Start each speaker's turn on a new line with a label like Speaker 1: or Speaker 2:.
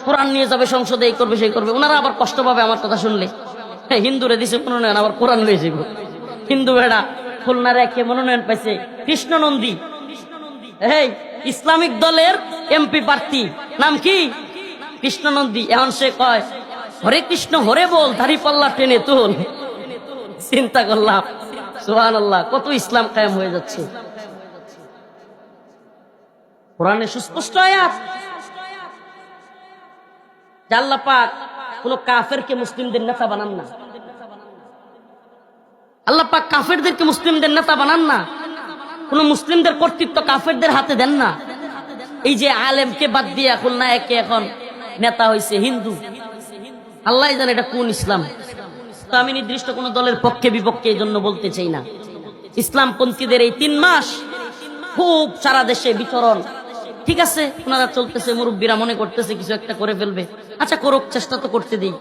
Speaker 1: কোরআন নিয়ে যাবে সংসদে, এই করবে সেই করবে। ওনারা আবার কষ্ট পাবে আমার কথা শুনলে। হ্যাঁ, হিন্দুরে দিছে মনোনয়ন, আবার কোরআন লয়ে যাবো। হিন্দু বেড়া খুলনার একে মনোনয়ন পাইছে কৃষ্ণ নন্দী, এই ইসলামিক দলের এমপি প্রার্থী, নাম কি? কৃষ্ণ নন্দী। এখন সে কয় হরে কৃষ্ণ হরে বল, দাড়ি পাল্লা টেনে তোল। চিন্তা করলাম সুবহানাল্লাহ, কত ইসলাম কায়েম হয়ে যাচ্ছে। কোরআনে সুস্পষ্ট আয়াত যে আল্লাহ পাক কোন কাফেরকে মুসলিমদের নেতা বানান না। আল্লাহ পাক কাফেরদেরকে মুসলিমদের নেতা বানান না, কোন মুসলিমদের কর্তৃত্ব কাফেরদের হাতে দেন না। এই যে আলেমকে বাদ দিয়ে এখন না একে এখন নেতা হয়েছে হিন্দু, আল্লাহ জানে এটা কোন ইসলাম। তো আমি নির্দিষ্ট কোন দলের পক্ষে বিপক্ষে এই জন্য বলতে চাই না। ইসলামপন্থীদের এই 3 মাস খুব সারা দেশে বিচরণ, ঠিক আছে, ওনারা চলতেছে, মুরব্বীরা মনে করতেছে কিছু একটা করে ফেলবে, আচ্ছা করুক, চেষ্টা তো করতে দিই।